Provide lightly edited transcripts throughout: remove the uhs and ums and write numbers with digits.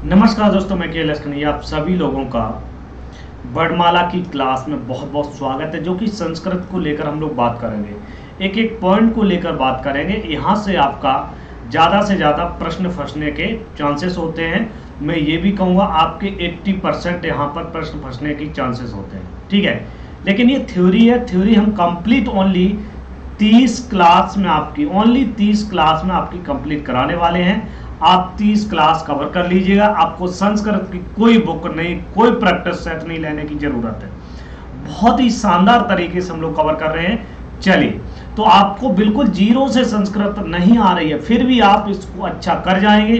नमस्कार दोस्तों, मैं के लखनी आप सभी लोगों का वर्णमाला की क्लास में बहुत बहुत स्वागत है। जो कि संस्कृत को लेकर हम लोग बात करेंगे, एक एक पॉइंट को लेकर बात करेंगे। यहाँ से आपका ज़्यादा से ज़्यादा प्रश्न फंसने के चांसेस होते हैं। मैं ये भी कहूँगा आपके 80% यहाँ पर प्रश्न फंसने की चांसेस होते हैं, ठीक है। लेकिन ये थ्योरी है, थ्योरी हम कंप्लीट ओनली 30 क्लास में आपकी कंप्लीट कराने वाले हैं। आप 30 क्लास कवर कर लीजिएगा। आपको संस्कृत की कोई बुक नहीं, कोई प्रैक्टिस सेट नहीं लेने की जरूरत है। बहुत ही शानदार तरीके से हम लोग कवर कर रहे हैं। चलिए, तो आपको बिल्कुल जीरो से संस्कृत नहीं आ रही है, फिर भी आप इसको अच्छा कर जाएंगे।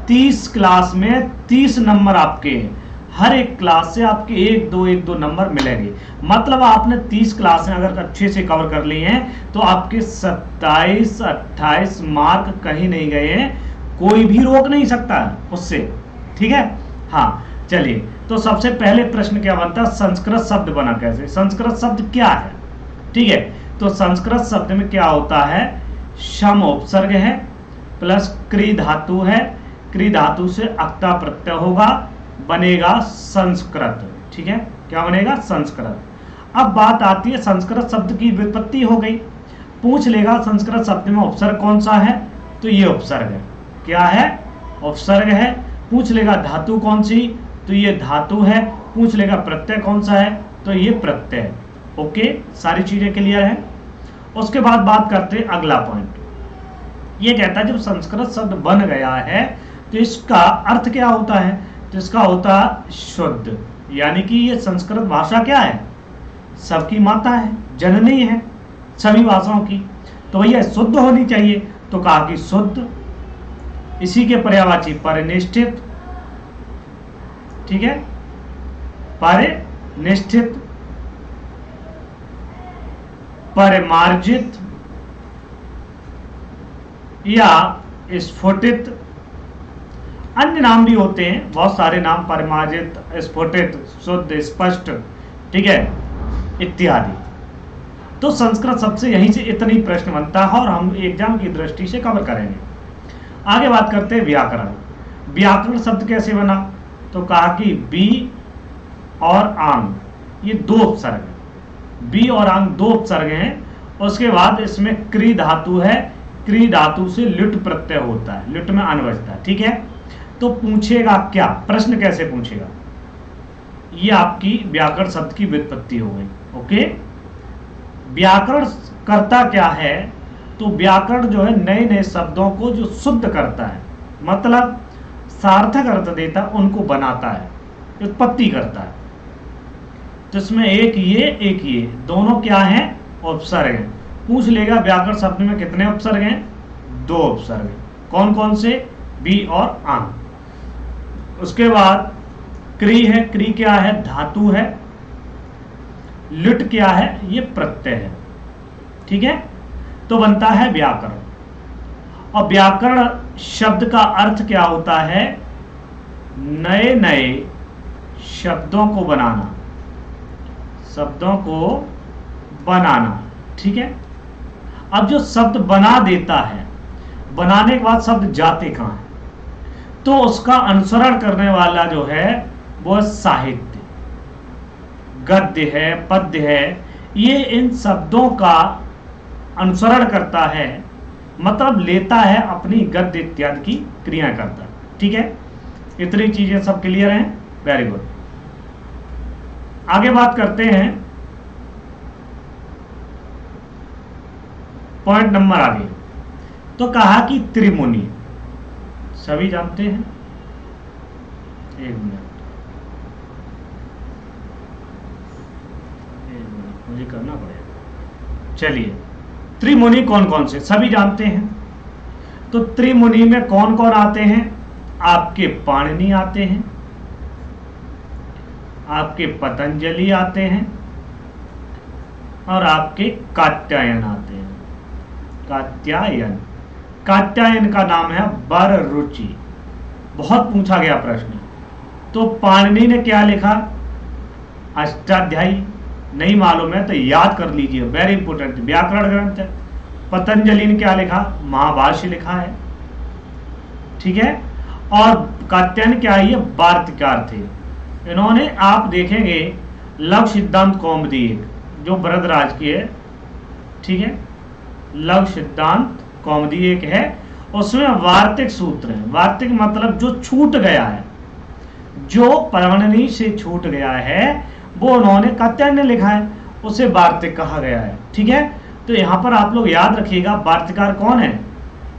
30 क्लास में 30 नंबर आपके हैं। हर एक क्लास से आपके एक दो नंबर मिलेंगे। मतलब आपने 30 क्लासें अगर अच्छे से कवर कर ली हैं तो आपके 27-28 मार्क कहीं नहीं गए हैं। कोई भी रोक नहीं सकता उससे, ठीक है। हाँ, चलिए, तो सबसे पहले प्रश्न क्या बनता है, संस्कृत शब्द बना कैसे, संस्कृत शब्द क्या है, ठीक है। तो संस्कृत शब्द में क्या होता है, शम उपसर्ग है प्लस क्री धातु है। क्री धातु से अक्ता प्रत्यय होगा, बनेगा संस्कृत, ठीक है। क्या बनेगा, संस्कृत। अब बात आती है संस्कृत शब्द की व्युत्पत्ति हो गई। पूछ लेगा संस्कृत शब्द में उपसर्ग कौन सा है, तो ये उपसर्ग है। क्या है, उपसर्ग है। पूछ लेगा धातु कौन सी, तो ये धातु है। पूछ लेगा प्रत्यय कौन सा है, तो ये प्रत्यय है। ओके, सारी चीजें क्लियर है। उसके बाद बात करते हैं अगला पॉइंट। ये कहता है जब संस्कृत शब्द बन गया है तो इसका अर्थ क्या होता है, तो इसका होता है शुद्ध। यानी कि ये संस्कृत भाषा क्या है, सबकी माता है, जननी है सभी भाषाओं की। तो भैया शुद्ध होनी चाहिए, तो कहा कि शुद्ध, इसी के पर्यायवाची परिनिष्ठित, ठीक है, परिनिष्ठित, परिमार्जित या स्फुटित। अन्य नाम भी होते हैं, बहुत सारे नाम, परिमार्जित, स्फुटित, शुद्ध, स्पष्ट, ठीक है, इत्यादि। तो संस्कृत शब्द से यहीं से इतनी प्रश्न बनता है और हम एग्जाम की दृष्टि से कवर करेंगे। आगे बात करते हैं व्याकरण। व्याकरण शब्द कैसे बना, तो कहा कि बी और आंग, ये दो उपसर्ग हैं। बी और आंग दो उपसर्ग हैं। उसके बाद इसमें क्री धातु है। क्री धातु से लुट प्रत्यय होता है, लुट में अन बजता है, ठीक है। तो पूछेगा क्या, प्रश्न कैसे पूछेगा, ये आपकी व्याकरण शब्द की व्युत्पत्ति हो गई। ओके, व्याकरण करता क्या है, तो व्याकरण जो है नए नए शब्दों को जो शुद्ध करता है, मतलब सार्थक अर्थ देता है, उनको बनाता है, उत्पत्ति करता है। तो इसमें एक ये दोनों क्या हैं, उपसर्ग हैं। पूछ लेगा व्याकरण शब्द में कितने उपसर्ग हैं, दो उपसर्ग हैं। कौन कौन से, बी और आंग। उसके बाद क्री है, क्री क्या है, धातु है। लुट क्या है, ये प्रत्यय है, ठीक है। तो बनता है व्याकरण। और व्याकरण शब्द का अर्थ क्या होता है, नए नए शब्दों को बनाना, शब्दों को बनाना, ठीक है। अब जो शब्द बना देता है, बनाने के बाद शब्द जाते कहाँ हैं, तो उसका अनुसरण करने वाला जो है वो साहित्य, गद्य है, पद्य है, ये इन शब्दों का अनुसरण करता है, मतलब लेता है, अपनी गद्य इत्यादि की क्रिया करता है, ठीक है। इतनी चीजें सब क्लियर हैं, वेरी गुड। आगे बात करते हैं पॉइंट नंबर आगे। तो कहा कि त्रिमुनि, सभी जानते हैं, एक मिनट मुझे करना पड़ेगा। चलिए, त्रिमुनि कौन कौन से, सभी जानते हैं। तो त्रिमुनि में कौन कौन आते हैं, आपके पाणिनि आते हैं, आपके पतंजलि आते हैं, और आपके कात्यायन आते हैं। कात्यायन, कात्यायन का नाम है वर रुचि, बहुत पूछा गया प्रश्न। तो पाणिनि ने क्या लिखा, अष्टाध्यायी, नहीं मालूम है तो याद कर लीजिए, वेरी इंपोर्टेंट, व्याकरण ग्रंथ है। पतंजलि ने क्या लिखा, महाभाष्य लिखा है, ठीक है। और कात्यायन क्या है, ये वार्तिकार थे। इन्होंने आप देखेंगे लघु सिद्धांत कौमुदी एक जो वरदराज की है, ठीक है, लघु सिद्धांत कौमुदी एक है, उसमें वार्तिक सूत्र है। वार्तिक मतलब जो छूट गया है, जो परवणनी से छूट गया है वो उन्होंने कात्यायन ने लिखा है, उसे वार्तिक कहा गया है। ठीक है, तो यहां पर आप लोग याद रखिएगा वार्तिकार कौन है,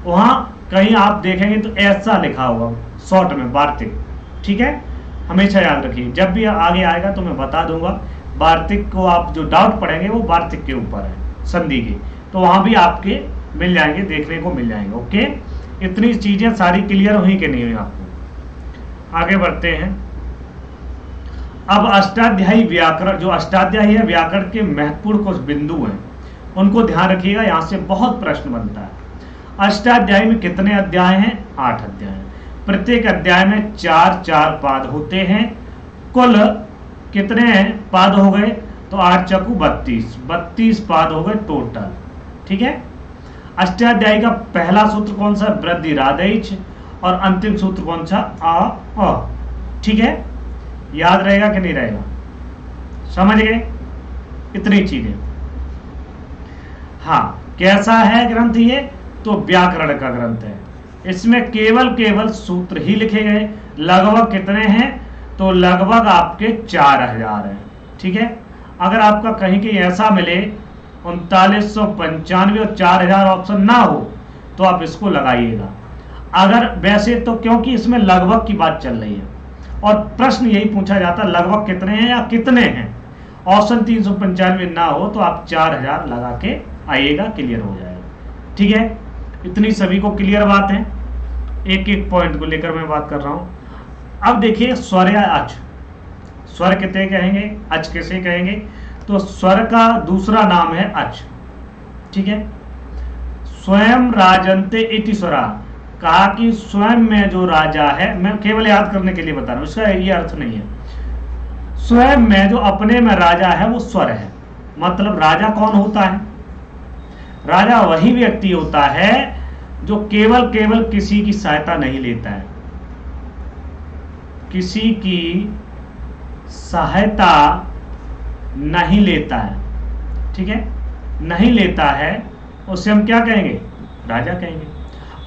वहां कहीं आप देखेंगे तो ऐसा लिखा होगा शॉर्ट में वार्तिक। ठीक है, हमेशा याद रखिए, जब भी आगे आएगा तो मैं बता दूंगा। वार्तिक को आप जो डाउट पढ़ेंगे वो वार्तिक के ऊपर है, संधि के, तो वहां भी आपके मिल जाएंगे, देखने को मिल जाएंगे। ओके, इतनी चीजें सारी क्लियर हुई कि नहीं हुई आपको। आगे बढ़ते हैं। अब अष्टाध्यायी व्याकरण, जो अष्टाध्यायी है व्याकरण के महत्वपूर्ण कुछ बिंदु हैं, उनको ध्यान रखिएगा, यहां से बहुत प्रश्न बनता है। अष्टाध्यायी में कितने अध्याय हैं? 8 अध्याय हैं। प्रत्येक अध्याय में 4-4 पाद होते हैं। कुल कितने पाद हो गए? तो 8 चकु 32 पाद हो गए टोटल। ठीक है, अष्टाध्यायी का पहला सूत्र कौन सा? वृद्धि राधैच। और अंतिम सूत्र कौन सा? अ। ठीक है, याद रहेगा कि नहीं रहेगा? समझ गए इतनी चीजें? हाँ, कैसा है ग्रंथ ये? तो व्याकरण का ग्रंथ है। इसमें केवल सूत्र ही लिखे गए। लगभग कितने हैं? तो लगभग आपके 4000 हैं। ठीक है, अगर आपका कहीं कहीं ऐसा मिले 3995 और 4000 ऑप्शन ना हो तो आप इसको लगाइएगा। अगर वैसे तो क्योंकि इसमें लगभग की बात चल रही है और प्रश्न यही पूछा जाता है लगभग कितने हैं या कितने हैं। ऑप्शन 395 ना हो तो आप 4000 लगा के आइएगा, क्लियर हो जाएगा। ठीक है, इतनी सभी को क्लियर बात है। एक एक पॉइंट को लेकर मैं बात कर रहा हूं। अब देखिए स्वर या अच, स्वर कितने कहेंगे, अच किसे कहेंगे? तो स्वर का दूसरा नाम है अच। ठीक है, स्वयं राजन्ते इति स्वरा, कहा कि स्वयं में जो राजा है, मैं केवल याद करने के लिए बता रहा हूं, इसका ये अर्थ नहीं है। स्वयं में जो अपने में राजा है वो स्वर है। मतलब राजा कौन होता है? राजा वही व्यक्ति होता है जो केवल किसी की सहायता नहीं लेता है, किसी की सहायता नहीं लेता है। ठीक है, नहीं लेता है, उसे हम क्या कहेंगे? राजा कहेंगे।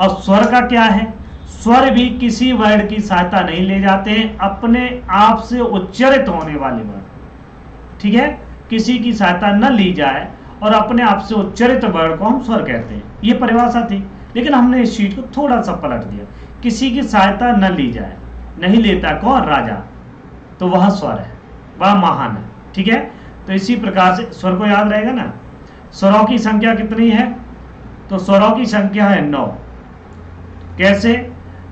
और स्वर का क्या है? स्वर भी किसी वर्ड की सहायता नहीं ले जाते हैं, अपने आप से उच्चारित होने वाले वर्ड। ठीक है, किसी की सहायता न ली जाए और अपने आप से उच्चारित वर्ड को हम स्वर कहते हैं। ये परिभाषा थी, लेकिन हमने इस शीट को थोड़ा सा पलट दिया। किसी की सहायता न ली जाए, नहीं लेता कौन? राजा, तो वह स्वर है, वह महान है। ठीक है, तो इसी प्रकार से स्वर को याद रहेगा ना। स्वरों की संख्या कितनी है? तो स्वरों की संख्या है 9। कैसे?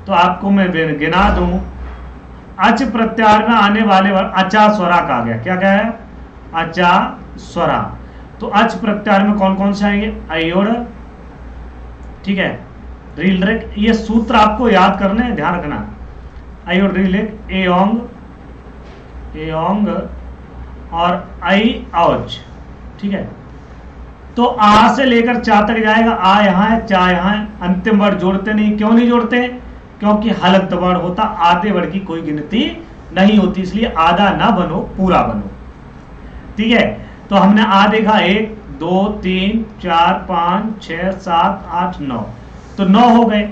तो आपको मैं गिना दूं। अच प्रत्याहार में आने वाले अचा स्वरा कहा गया। क्या कहा है? अचा स्वरा। तो अच प्रत्याहार में कौन कौन से आएंगे? अयोड़, ठीक है, रील रेक, ये सूत्र आपको याद करने हैं, ध्यान रखना। अयोड़, रील रेक, एओंग और आई औज। ठीक है, तो आ से लेकर चा तक जाएगा। आ यहाँ है, चा यहाँ है। अंतिम वर्ड जोड़ते नहीं। क्यों नहीं जोड़ते? क्योंकि हलंत वर्ण होता, आधे वर्ड की कोई गिनती नहीं होती, इसलिए आधा ना बनो, पूरा बनो। ठीक है, तो हमने आ देखा 1 2 3 4 5 6 7 8 9, तो 9 हो गए।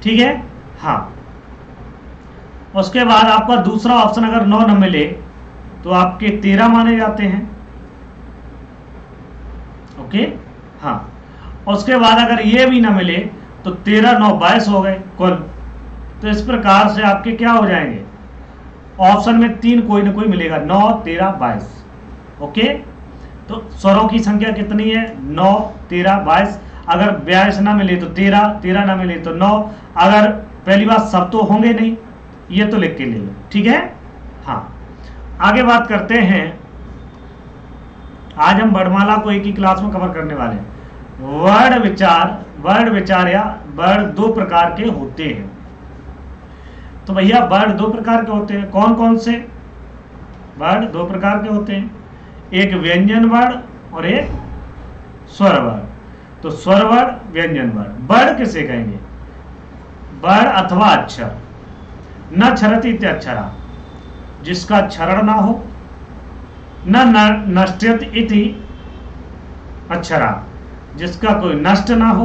ठीक है, हाँ। उसके बाद आपका दूसरा ऑप्शन अगर 9 न मिले तो आपके 13 माने जाते हैं। ओके, हाँ। उसके बाद अगर ये भी ना मिले तो 13 9 22 हो गए कुल। तो इस प्रकार से आपके क्या हो जाएंगे? ऑप्शन में 3 कोई ना कोई मिलेगा, 9 13 22। ओके, तो स्वरों की संख्या कितनी है? 9 13 22। अगर 22 ना मिले तो 13 ना मिले तो 9। अगर पहली बात सब तो होंगे नहीं, ये तो लिख के ले लो। ठीक है, हाँ। आगे बात करते हैं। आज हम वर्णमाला को एक ही क्लास में कवर करने वाले हैं। वर्ण विचार या वर्ण 2 प्रकार के होते हैं। तो भैया वर्ण 2 प्रकार के होते हैं। कौन कौन से वर्ण 2 प्रकार के होते हैं? एक व्यंजन वर्ण और एक स्वर वर्ण। तो स्वर वर्ण, व्यंजन वर्ण। वर्ण किसे कहेंगे? वर्ण अथवा अक्षर। न क्षरति इत्यक्षरा, जिसका क्षरण ना हो, न नश्यति इति अक्षरा, जिसका कोई नष्ट ना हो,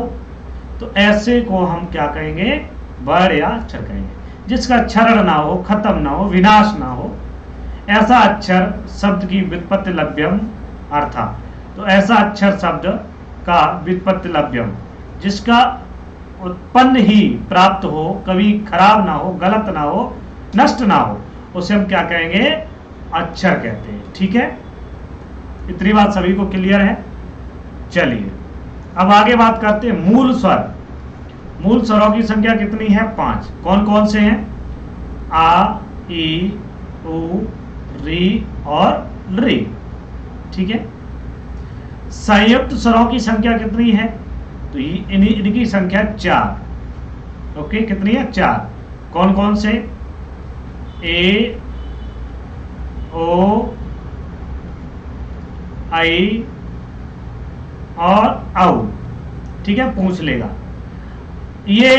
तो ऐसे को हम क्या कहेंगे, वर्ण या अक्षर कहेंगे। जिसका क्षरण ना हो, खत्म ना हो, विनाश ना हो, ऐसा अक्षर शब्द की व्युत्पत्ति लभ्यम अर्थात, तो ऐसा अक्षर शब्द का व्युत्पत्ति लभ्यम, जिसका उत्पन्न ही प्राप्त हो, कभी खराब ना हो, गलत ना हो, नष्ट ना हो, उसे हम क्या कहेंगे, अक्षर कहते हैं। ठीक है, इतनी बात सभी को क्लियर है। चलिए अब आगे बात करते हैं मूल स्वर। मूल स्वरों की संख्या कितनी है, 5। कौन कौन से हैं, आ, ई, उ, री और री। ठीक है, संयुक्त स्वरों की संख्या कितनी है, तो इनकी संख्या 4। ओके, कितनी है, 4। कौन कौन से, ए, ओ, आई और औ। ठीक है, पूछ लेगा। ये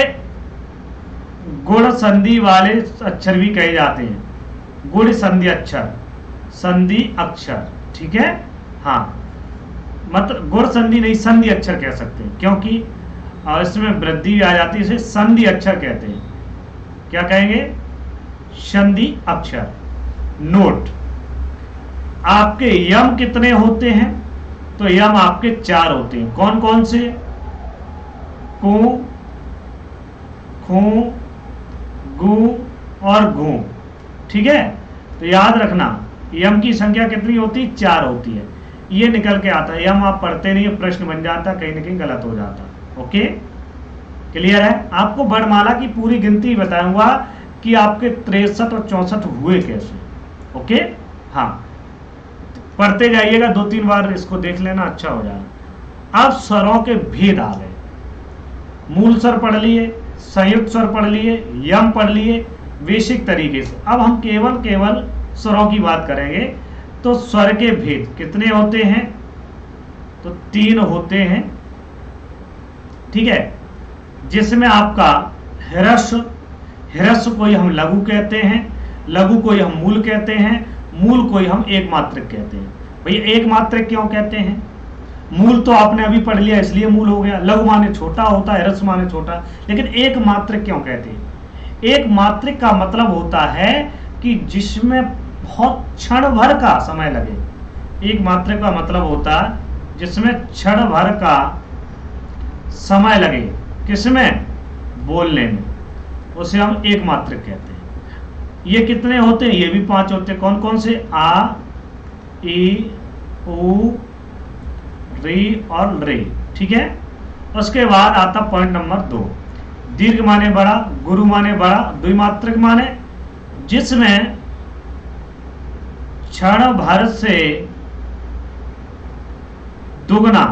गुण संधि वाले अक्षर भी कहे जाते हैं, गुण संधि अक्षर, संधि अक्षर। ठीक है, हाँ, मतलब गुण संधि नहीं, संधि अक्षर कह सकते हैं, क्योंकि इसमें वृद्धि भी आ जाती है, इसे संधि अक्षर कहते हैं। क्या कहेंगे, संधि अक्षर। नोट, आपके यम कितने होते हैं, तो यम आपके 4 होते हैं। कौन कौन से, कु, खू, गु और गु। ठीक है, तो याद रखना यम की संख्या कितनी होती, 4 होती है। ये निकल के आता है, यम आप पढ़ते नहीं, प्रश्न बन जाता, कहीं ना कहीं गलत हो जाता। ओके, क्लियर है। आपको वर्णमाला की पूरी गिनती बताऊंगा कि आपके 63 और 64 हुए कैसे। ओके, हाँ, पढ़ते जाइएगा, 2-3 बार इसको देख लेना, अच्छा हो जाएगा। अब स्वरों के भेद आ गए, मूल स्वर पढ़ लिए, संयुक्त स्वर पढ़ लिए, यम पढ़ लिए बेसिक तरीके से। अब हम केवल स्वरों की बात करेंगे। तो स्वर के भेद कितने होते हैं, तो 3 होते हैं। ठीक है, जिसमें आपका ह्रस्व को ही हम लघु कहते हैं, लघु को ही हम मूल कहते हैं, मूल को ही हम एक मात्रक कहते हैं। भैया एक मात्रक क्यों कहते हैं, मूल तो आपने अभी पढ़ लिया इसलिए मूल हो गया, लघु माने छोटा होता है, ह्रस्व माने छोटा, लेकिन एक मात्रक क्यों कहते हैं। एक मात्रक का मतलब होता है कि जिसमें बहुत क्षण भर का समय लगे। एक मात्रक का मतलब होता है जिसमें क्षण भर का समय लगे, किसमें, बोलने में, उसे हम एक मात्रक कहते हैं। ये कितने होते हैं, ये भी 5 होते हैं। कौन कौन से, आ, ई, उ, री और रे। ठीक है, उसके बाद आता पॉइंट नंबर 2, दीर्घ माने बड़ा, गुरु माने बड़ा, द्विमात्रक माने जिसमें क्षण भर से दुगना,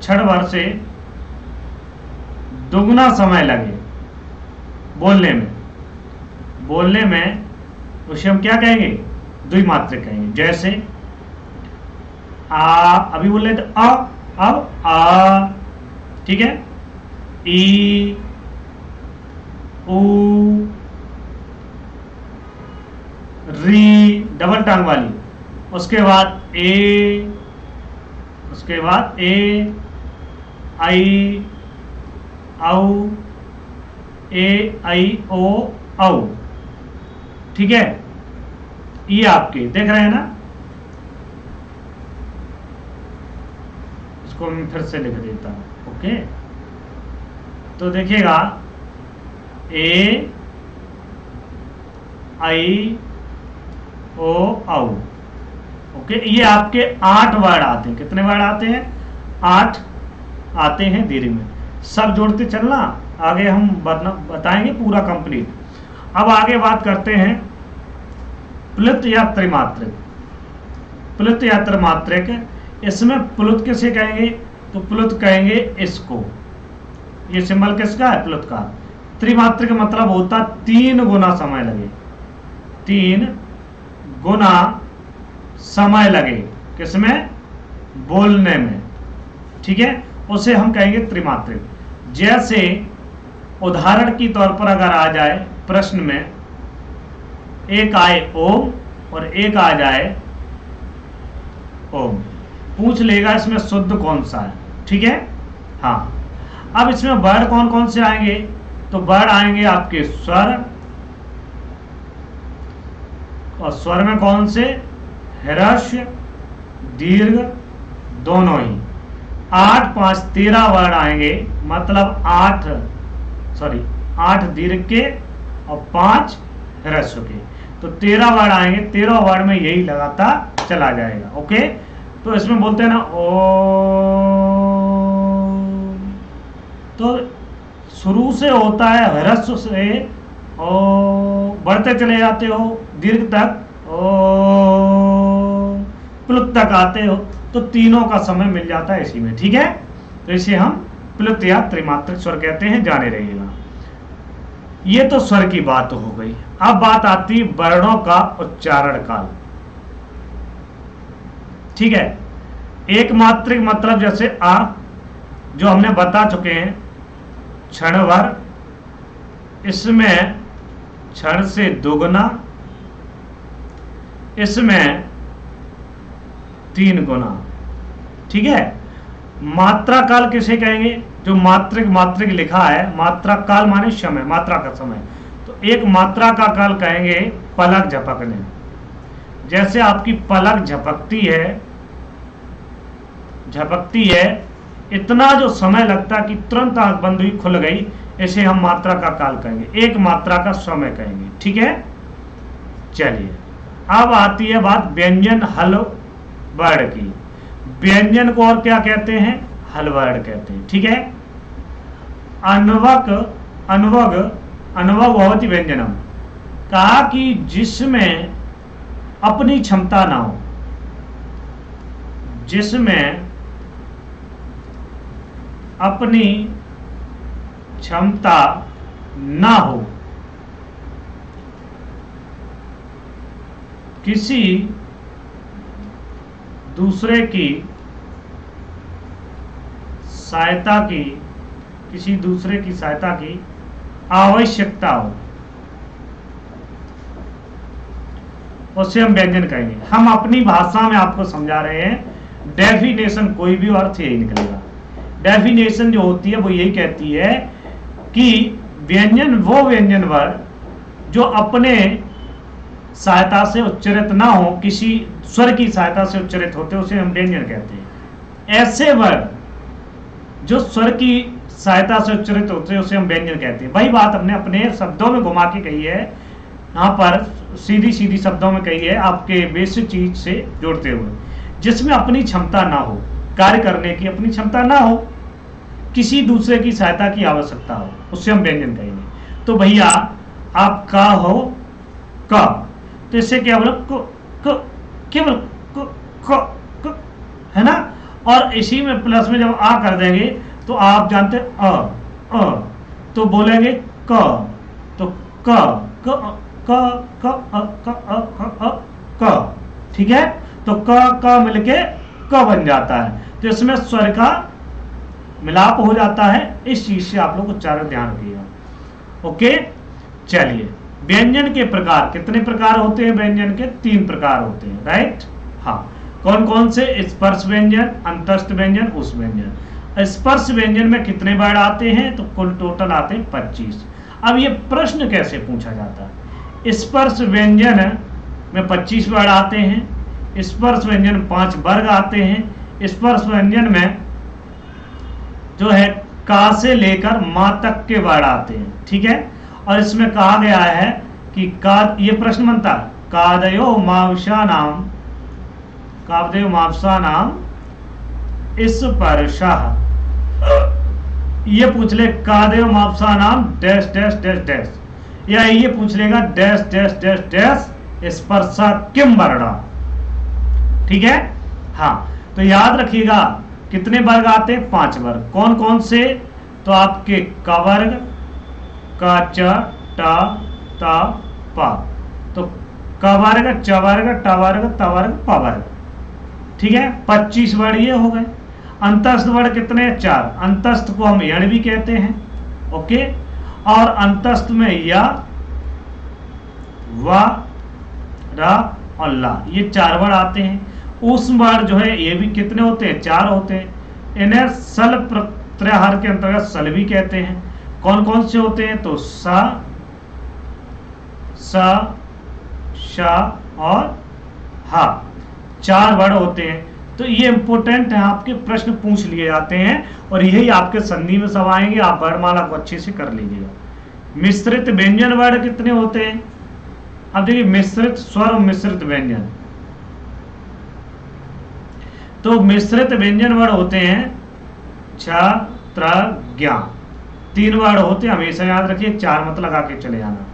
क्षण भर से दुगना समय लगे बोलने में उसे हम क्या कहेंगे, द्विमात्रक कहेंगे। जैसे आ, अभी बोल रहे थे अ, अब आ। ठीक है, ई, उ, री डबल टांग वाली, उसके बाद ए, उसके बाद ए, आई, औ, ए, आई, ओ, औ। ठीक है, ये आपके देख रहे हैं ना, इसको मैं फिर से लिख देता हूं। ओके, तो देखिएगा ए, आई, ओ, औ। ओके, ये आपके 8 वर्ड आते हैं। कितने वर्ड आते हैं, 8 आते हैं दीर्घ में। सब जोड़ते चलना, आगे हम बताएंगे पूरा कंप्लीट। अब आगे बात करते हैं प्लुत या त्रिमात्रक। प्लुत या त्रिमात्रक, इसमें प्लुत किसे कहेंगे, तो प्लुत कहेंगे इसको, ये सिंबल किसका है, प्लुत का। त्रिमात्रक मतलब होता 3 गुना समय लगे, 3 गुना समय लगे, किसमें, बोलने में। ठीक है, उसे हम कहेंगे त्रिमात्रक। जैसे उदाहरण के तौर पर अगर आ जाए प्रश्न में, एक आए ओम और एक आ जाए ओम, पूछ लेगा इसमें शुद्ध कौन सा है। ठीक है, हाँ। अब इसमें वर्ड कौन कौन से आएंगे, तो वर्ड आएंगे आपके स्वर, और स्वर में कौन से, ह्रस्व दीर्घ दोनों ही। 8 5 13 वर्ड आएंगे, मतलब 8 दीर्घ के और 5 ह्रस्व के, तो 13 वर्ड आएंगे। 13 वर्ड में यही लगातार चला जाएगा। ओके, तो इसमें बोलते हैं ना ओ, तो शुरू से होता है ह्रस्व से ओ, बढ़ते चले जाते हो दीर्घ तक, ओ प्लुत तक आते हो, तो तीनों का समय मिल जाता है इसी में। ठीक है, तो इसे हम प्लुत या त्रिमात्रिक स्वर कहते हैं, जाने रहिएगा। ये तो स्वर की बात हो गई। अब बात आती वर्णों का उच्चारण काल। ठीक है, एक मात्रिक मतलब जैसे आ, जो हमने बता चुके हैं, क्षण भर, इसमें क्षण से दुगुना, इसमें 3 गुना। ठीक है, मात्रा काल किसे कहेंगे, जो मात्रिक लिखा है, मात्रा काल माने समय, मात्रा का समय, तो एक मात्रा का काल कहेंगे पलक झपकने। जैसे आपकी पलक झपकती है, इतना जो समय लगता कि तुरंत आंख बंद हुई खुल गई, इसे हम मात्रा का काल कहेंगे, एक मात्रा का समय कहेंगे। ठीक है, चलिए अब आती है बात व्यंजन हल वर्ड की। व्यंजन को और क्या कहते हैं, हल वर्ड कहते हैं। ठीक है, अनवग भवति व्यंजनम, कहा कि जिसमें अपनी क्षमता ना हो, जिसमें अपनी क्षमता ना हो, किसी दूसरे की सहायता की आवश्यकता हो, उससे हम व्यंजन कहेंगे। हम अपनी भाषा में आपको समझा रहे हैं, डेफिनेशन कोई भी अर्थ यही निकलेगा। डेफिनेशन जो होती है वो यही कहती है कि व्यंजन वो व्यंजन वर्ड जो अपने सहायता से उच्चारित ना हो, किसी स्वर की सहायता से उच्चारित होते, उसे हम व्यंजन कहते हैं। ऐसे वर्ड जो स्वर की सहायता से उच्चारित होते हैं, उसे हम व्यंजन कहते हैं। वही बात हमने अपने शब्दों में घुमा के कही है, यहाँ पर सीधी शब्दों में कही है, आपके बेसिक चीज से जोड़ते हुए। जिसमें अपनी क्षमता ना हो, कार्य करने की अपनी क्षमता ना हो, किसी दूसरे की सहायता की आवश्यकता हो, उससे हम व्यंजन कहेंगे। तो भैया आप का हो का, तो इससे क्या बोलो केवल है ना, और इसी में प्लस में जब आ कर देंगे तो आप जानते अ, तो बोलेंगे क, तो क। ठीक है, तो क मिलके क बन जाता है, तो इसमें स्वर का मिलाप हो जाता है। इस चीज से आप लोग उच्चारण ध्यान रखिएगा। ओके, चलिए व्यंजन के प्रकार, कितने प्रकार होते हैं व्यंजन के, 3 प्रकार होते हैं, राइट। हाँ, कौन कौन से, स्पर्श व्यंजन, अंतस्थ व्यंजन, उस व्यंजन। स्पर्श व्यंजन में कितने वर्ड आते हैं, तो कुल टोटल आते हैं 25। अब ये प्रश्न कैसे पूछा जाता है, स्पर्श व्यंजन में 25 वर्ड आते हैं, स्पर्श व्यंजन 5 वर्ग आते हैं। स्पर्श व्यंजन में जो है का से लेकर मां तक के वर्ड आते हैं। ठीक है, और इसमें कहा गया है कि का, ये प्रश्न बनता है कादयो मावसा नाम स्पर्शः, ये पूछ ले कादयो मावसा नाम डैश डैश डैश डैश, या ये पूछ लेगा डैश डैश डैश डैश स्पर्शा किम वर्णा। ठीक है, हाँ, तो याद रखिएगा कितने वर्ग आते हैं, 5 वर्ग। कौन कौन से, तो आपके क वर्ग, का च टा ता पा, तो क वर्ग, च वर्ग, ट वर्ग, त वर्ग, प वर्ग। ठीक है, 25 वर्ड ये हो गए। अंतस्थ वर्ड कितने, 4। अंतस्थ को हम यण भी कहते हैं। ओके, और अंतस्थ में या, व, र और ला, ये 4 वर्ड आते हैं। ऊष्म वर्ड जो है ये भी कितने होते हैं? 4 होते हैं। इन्हें सल प्रत्याहार के अंतर्गत सल भी कहते हैं। कौन कौन से होते हैं? तो सा, शा और हा, 4 वर्ड होते हैं। तो ये इंपॉर्टेंट है, आपके प्रश्न पूछ लिए जाते हैं और यही आपके संधि में सब आएंगे। आप वर्णमाला को अच्छे से कर लीजिएगा। मिश्रित व्यंजन वर्ड कितने होते हैं? अब देखिए, मिश्रित स्वर और मिश्रित व्यंजन। तो मिश्रित व्यंजन वर्ड होते हैं छ, त्र, ज्ञ, 3 वर्ड होते हैं, हमेशा याद रखिए, 4 मत लगा के चले जाना।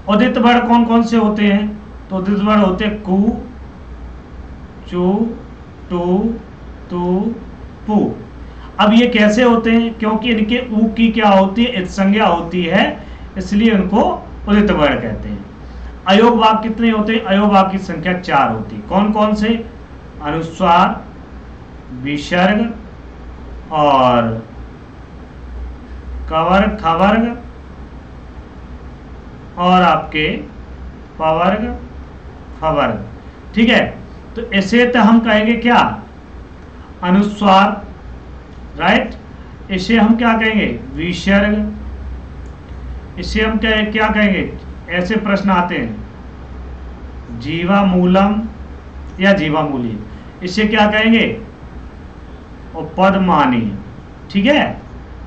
उदित वर्ड कौन कौन से होते हैं? तो उदित वर्ड होते हैं कु, चु, टू, तू, पू। अब ये कैसे होते हैं? क्योंकि इनके ऊ की क्या होती है? संज्ञा होती है, इसलिए इनको उदित वर्ड कहते हैं। अयोग वाक्य कितने होते हैं? अयोग वाक्य की संख्या 4 होती है। कौन कौन से? अनुस्वार, विसर्ग और कवर्ग, खवर्ग और आपके पवर्ग, फवर्ग। ठीक है, तो ऐसे तो हम कहेंगे क्या? अनुस्वार, राइट। इसे हम क्या कहेंगे? विसर्ग। इसे हम क्या कहेंगे? ऐसे प्रश्न आते हैं, जीवामूलम या जीवामूली, इसे क्या कहेंगे? उपपदमानी। ठीक है,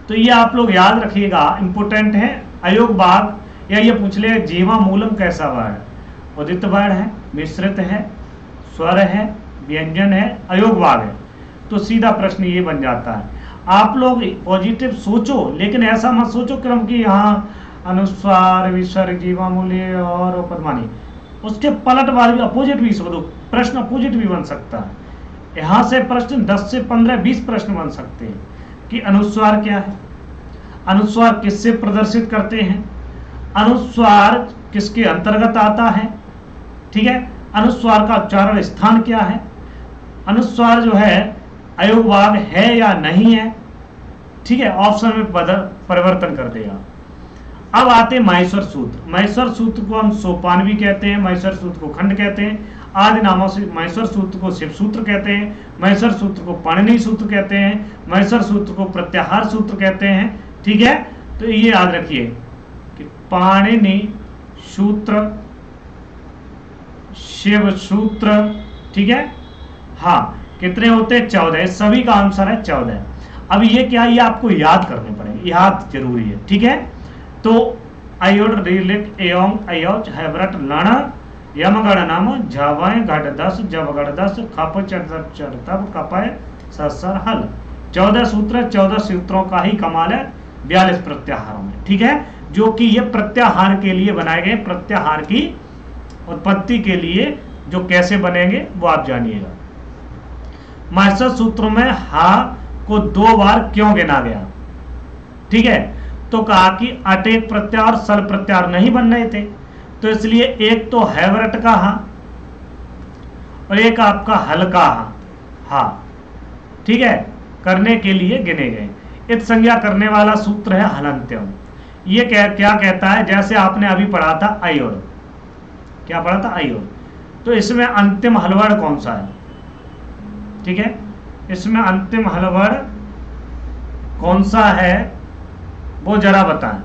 तो ये आप लोग याद रखिएगा, इंपोर्टेंट है। अयोग भाग या ये पूछ ले जीवामूलम कैसा वर्ड? उदित वर्ड है, मिश्रित है, स्वर है, व्यंजन है, अयोग भाग है। तो सीधा प्रश्न ये बन जाता है। आप लोग पॉजिटिव सोचो, लेकिन ऐसा मत सोचो क्रम की यहाँ अनुस्वार, विसर्ग, जीवामूल्य और उपपदमानी, उसके पलट वाले भी अपोजिट भी सोचो, प्रश्न अपोजिट भी बन सकता है। यहाँ से प्रश्न 10 से 15, 20 प्रश्न बन सकते हैं कि अनुस्वार क्या है, अनुस्वार किससे प्रदर्शित करते हैं, अनुस्वार किसके अंतर्गत आता है। ठीक है, अनुस्वार का उच्चारण स्थान क्या है, अनुस्वार जो है अयोग भाग है या नहीं है। ठीक है, ऑप्शन में परिवर्तन कर देगा। अब आते हैं माहेश्वर सूत्र। माहेश्वर सूत्र को हम सोपान भी कहते हैं, माहेश्वर सूत्र को खंड कहते हैं, आदि नामों से। माहेश्वर सूत्र को शिव सूत्र कहते हैं, माहेश्वर सूत्र को पाणिनि सूत्र कहते हैं, माहेश्वर सूत्र को प्रत्याहार सूत्र कहते हैं। ठीक है, तो ये याद रखिए कि पाणिनि सूत्र, शिव सूत्र। ठीक है, हाँ, कितने होते हैं? 14। सभी का आंसर है 14। अब ये क्या, ये आपको याद करने पड़ेंगे, याद जरूरी है। ठीक है, तो अयोड, रिलिट, एवं, अयोच, हैवरट, लण, यमगढ़ नाम, झवय, घट 10, जबगढ़ 10, खप, चढ़, तब, कपय, ससर, हल। 14 सूत्र, 14 सूत्रों का ही कमाल है 42 प्रत्याहारों में। ठीक है, जो कि ये प्रत्याहार के लिए बनाए गए, प्रत्याहार की उत्पत्ति के लिए जो कैसे बनेंगे वो आप जानिएगा। माहेश्वर सूत्रों में हा को 2 बार क्यों गिना गया? ठीक है, तो कहा कि अटेक प्रत्याहार और सल प्रत्याहार नहीं बन रहे थे, तो इसलिए एक तो हैवरट का हा और एक आपका हल का हा, ठीक है, करने के लिए गिने गए। इत संज्ञा करने वाला सूत्र है हलंत्यम। ये क्या कहता है? जैसे आपने अभी पढ़ा था अयोर, क्या पढ़ा था? अयोर। तो इसमें अंतिम हलवर्ड कौन सा है? ठीक है, इसमें अंतिम हलवर्ड कौन सा है वो जरा बताएं।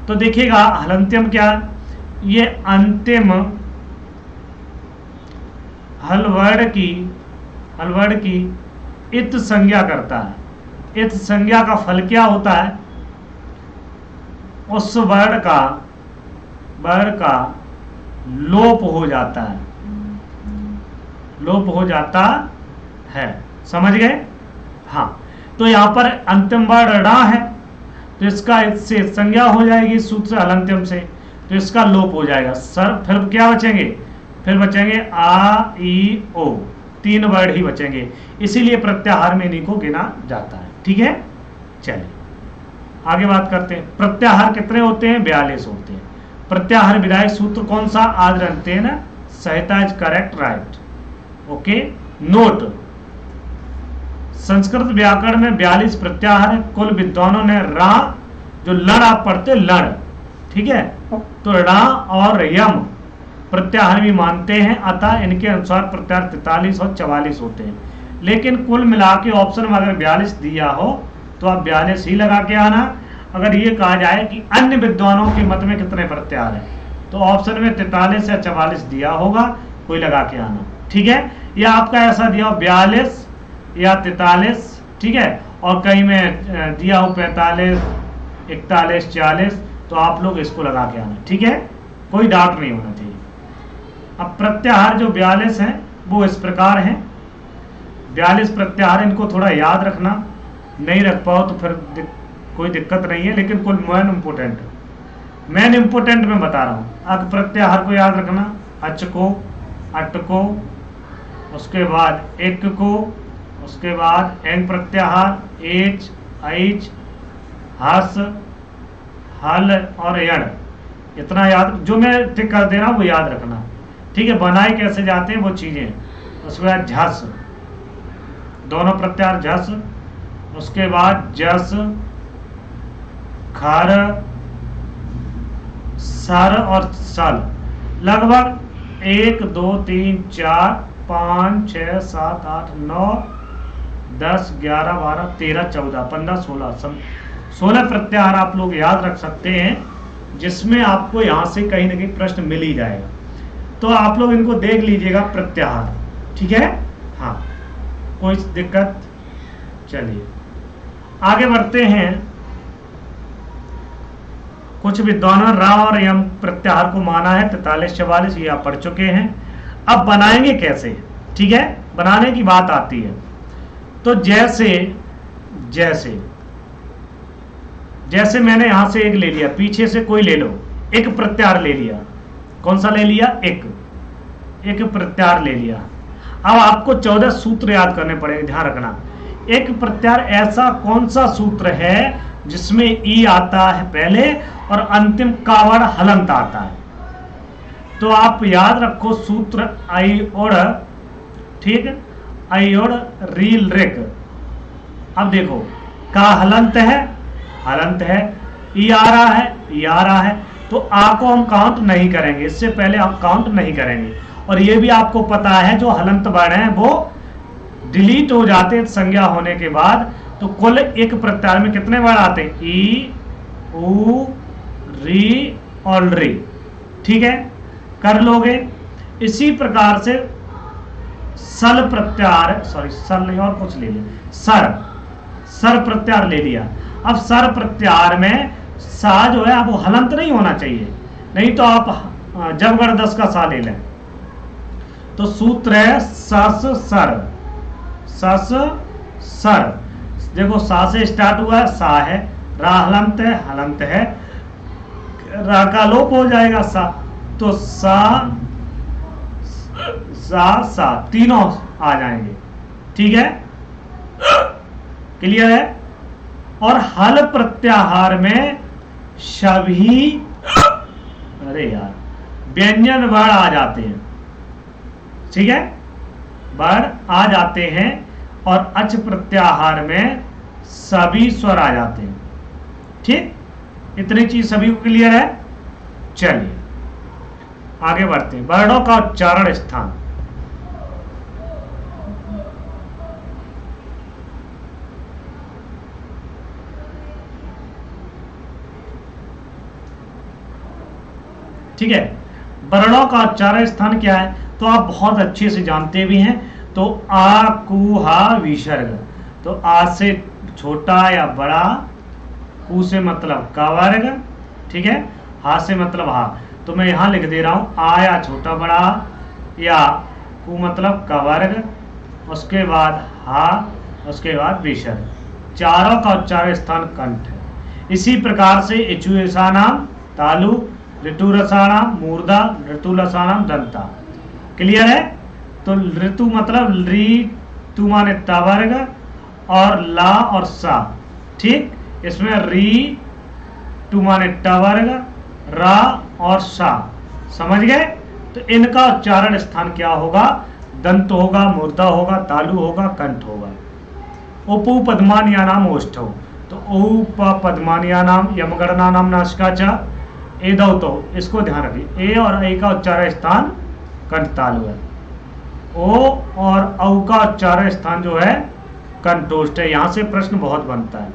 तो देखिएगा, हलंत्यम क्या है? ये अंतिम हलवर्ड की इत संज्ञा करता है। इत संज्ञा का फल क्या होता है? उस वर्ड का लोप हो जाता है, लोप हो जाता है। समझ गए? हाँ, तो यहां पर अंतिम वर्ड ड़ा है, तो इसका इससे संज्ञा हो जाएगी सूत्र से, हलंत्यम से, तो इसका लोप हो जाएगा। सर फिर क्या बचेंगे? फिर बचेंगे आ, ई, ओ, 3 वर्ड ही बचेंगे, इसीलिए प्रत्याहार में इन्हीं को गिना जाता है। ठीक है, चलिए आगे बात करते हैं। प्रत्याहार कितने होते हैं? 42 होते हैं। प्रत्याहार विधायक सूत्र कौन सा? आज रखते हैं ना, Samhita is correct, right, okay. Note, Sanskrit व्याकरण में 42 प्रत्याहार है। कुल विद्वानों ने रा, जो लड़ आप पढ़ते लड़, ठीक है, तो ड़ा और यम प्रत्याहार भी मानते हैं, अतः इनके अनुसार प्रत्याहार 43 और 44 होते हैं। लेकिन कुल मिला के ऑप्शन में अगर 42 दिया हो तो आप 42 ही लगा के आना। अगर ये कहा जाए कि अन्य विद्वानों के मत में कितने प्रत्याहार हैं, तो ऑप्शन में 43 या 44 दिया होगा, कोई लगा के आना, ठीक है। या आपका ऐसा दिया हो 42 या 43, ठीक है, और कहीं में दिया हो 45, 41, 40, तो आप लोग इसको लगा के आना, ठीक है, कोई डाउट नहीं होना चाहिए। अब प्रत्याहार जो 42 हैं वो इस प्रकार हैं, 42 प्रत्याहार, इनको थोड़ा याद रखना, नहीं रख पाओ तो फिर कोई दिक्कत नहीं है, लेकिन कुल मेन इंपोर्टेंट मैं बता रहा हूँ। अक प्रत्याहार को याद रखना, अच को, अट को, उसके बाद एक को, उसके बाद एंग प्रत्याहार एच, ऐच, हस, हल और यण, इतना याद, जो मैं टिक कर दे रहा हूँ वो याद रखना, ठीक है। बनाए कैसे जाते हैं वो चीजें। उसके बाद झस, दोनों प्रत्याहार झस, उसके बाद जस, खर, सर और सल, लगभग 1 2 3 4 5 6 7 8 9 10 11 12 13 14 15 16 प्रत्याहार आप लोग याद रख सकते हैं, जिसमें आपको यहां से कहीं ना कहीं प्रश्न मिल ही जाएगा। तो आप लोग इनको देख लीजिएगा प्रत्याहार, ठीक है, हाँ, कोई दिक्कत। चलिए आगे बढ़ते हैं। कुछ विद्वानों रा और यम प्रत्याहार को माना है 43 44, ये आप पढ़ चुके हैं। अब बनाएंगे कैसे, ठीक है, बनाने की बात आती है। तो जैसे मैंने यहां से एक ले लिया, पीछे से कोई ले लो, एक प्रत्याहार ले लिया, कौन सा ले लिया, एक प्रत्याहार ले लिया। अब आपको 14 सूत्र याद करने पड़ेंगे, ध्यान रखना। एक प्रत्याहार ऐसा कौन सा सूत्र है जिसमें ई आता है पहले और अंतिम कावड़ हलंत आता है, तो आप याद रखो सूत्र आई ओड़, ठीक, आई ओड़ रील रेक। अब देखो का हलंत है, ई आ रहा है, तो आ को हम काउंट नहीं करेंगे, इससे पहले हम काउंट नहीं करेंगे। और ये भी आपको पता है जो हलंत वर्ण है वो डिलीट हो जाते हैं संज्ञा होने के बाद। तो कुल एक प्रत्याहार में कितने वर्ण आते हैं, ई, ऊ, री और री, ठीक है, कर लोगे। इसी प्रकार से सल प्रत्याहार, सॉरी सल नहीं और कुछ ले लिया, सर प्रत्याहार ले लिया। अब सर प्रत्याहार में सा जो है अब वो हलंत नहीं होना चाहिए, नहीं तो आप जबगढ़ 10 का सा ले लें। तो सूत्र है सस सर, देखो सा से स्टार्ट हुआ है, सा है, रा हलंत है, रा का लोप हो जाएगा सा, तो सा तीनों आ जाएंगे, ठीक है, क्लियर है। और हल प्रत्याहार में सभी, अरे यार, व्यंजन वर्ण आ जाते हैं, ठीक है, वर्ण आ जाते हैं। और अच प्रत्याहार में सभी स्वर आ जाते हैं, ठीक, इतनी चीज सभी को क्लियर है। चलिए आगे बढ़ते हैं। वर्णों का उच्चारण स्थान, ठीक है, वर्णों का उच्चारण स्थान क्या है, तो आप बहुत अच्छे से जानते भी हैं। तो आ, कु, हा, विसर्ग, तो आ से छोटा या बड़ा, कु से मतलब का वर्ग, ठीक है, हा से मतलब हा, तो मैं यहां लिख दे रहा हूं आ या छोटा बड़ा, या कु मतलब का वर्ग, उसके बाद हा, उसके बाद विसर्ग, चारों का उच्चारण स्थान कंठ है। इसी प्रकार से इचुएसानाम तालु, ऋतुरसाणाम मूर्धा, ऋतुलसाणाम दंता, क्लियर है। तो ऋतु मतलब ऋतु माने तवर्ग और ला और सा, ठीक, इसमें री टू माने टवर्ग, रा और सा, समझ गए। तो इनका उच्चारण स्थान क्या होगा, दंत होगा, मूर्धा होगा, तालु होगा, कंठ होगा। उपु पद्मान या नाम ओष्ठो, तो पद्मानिया नाम यमगणना नाम नासिका च एदौ तो, इसको ध्यान रखिए। ए और ए का उच्चारण स्थान कंठ तालु है, ओ और औ का उच्चारण स्थान जो है कंठोष्ठ है। यहां से प्रश्न बहुत बनता है।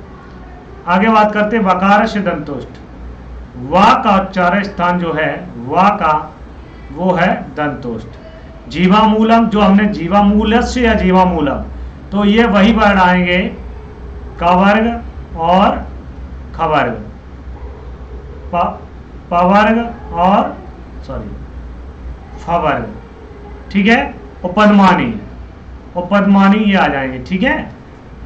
आगे बात करते हैं वकार से दंतोष्ठ। वा का उच्चारण स्थान जो है वा का वो है दंतोष्ठ। जीवामूलम जो हमने जीवामूलस्य या जीवामूलम, तो ये वही वर्ण आएंगे कवर्ग और खवर्ग, पवर्ग और फवर्ग, ठीक है। उपदमानी ये आ जाएंगे, ठीक है।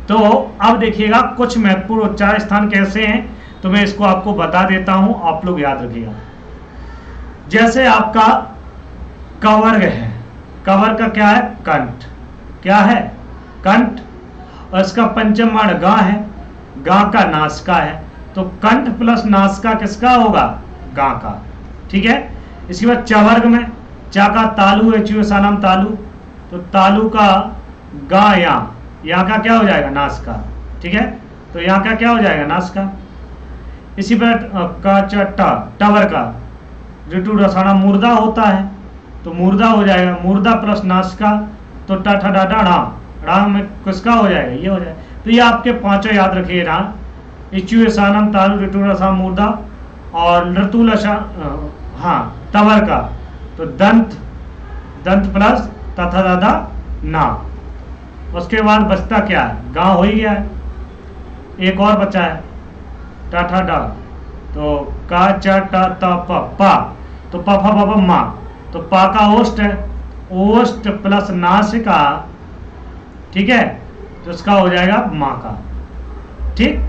तो अब देखिएगा कुछ महत्वपूर्ण उच्चारण स्थान कैसे हैं, तो मैं इसको आपको बता देता हूं, आप लोग याद रखिएगा। जैसे आपका कवर्ग है, कवर्ग का क्या है कंठ, क्या है कंठ, और इसका पंचम वर्ण गा है, गा का नासिका है, तो कंठ प्लस नासिका किसका होगा गा का, ठीक है। इसके बाद चवर्ग में चा का तालु है, नाम तालु, तो तालु का गा यहाँ का क्या हो जाएगा नासिका, ठीक है। तो यहाँ का क्या हो जाएगा नासिका। इसी पर का चट्टा टवर का ऋतु रसाना मुर्दा होता है, तो मुर्दा हो जाएगा, मुर्दा प्लस नासिका, तो टा ठा डा डा ड़ा में किसका हो जाएगा ये हो जाएगा। तो ये आपके पांचों याद रखिए ना, इचुएसानम तालु ऋतु रसाम मुर्दा और ऋतुलसा, हाँ तवर का, तो दंत प्लस तथा दादा ना। उसके बाद बचता क्या है गांव हो ही गया है, एक और बचा है टा ठा डा, तो का चा टा ता पा, तो पा फा पा मा, तो पा का ओष्ठ है, ओष्ठ प्लस नासिका, ठीक है, तो इसका हो जाएगा माँ का, ठीक।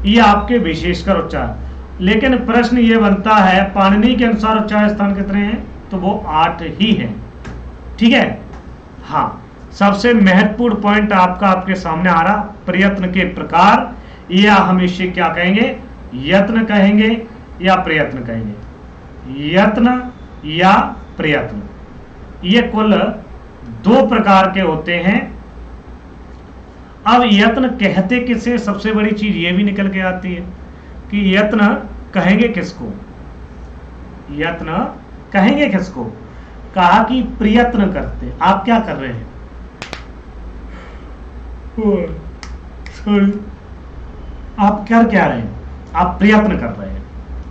ये आपके विशेषकर उच्चारण। लेकिन प्रश्न ये बनता है पाणिनि के अनुसार उच्चारण स्थान कितने हैं, तो वो 8 ही हैं, ठीक है। हाँ, सबसे महत्वपूर्ण पॉइंट आपके सामने आ रहा, प्रयत्न के प्रकार, या हम इसे क्या कहेंगे यत्न कहेंगे या प्रयत्न कहेंगे, यत्न या प्रयत्न, ये कुल 2 प्रकार के होते हैं। अब यत्न कहते किसे, सबसे बड़ी चीज ये भी निकल के आती है कि यत्न कहेंगे किसको, यत्न कहेंगे किसको, कहा कि प्रयत्न करते, आप क्या कर रहे हैं, आप कर क्या रहे हैं, आप प्रयत्न कर रहे हैं,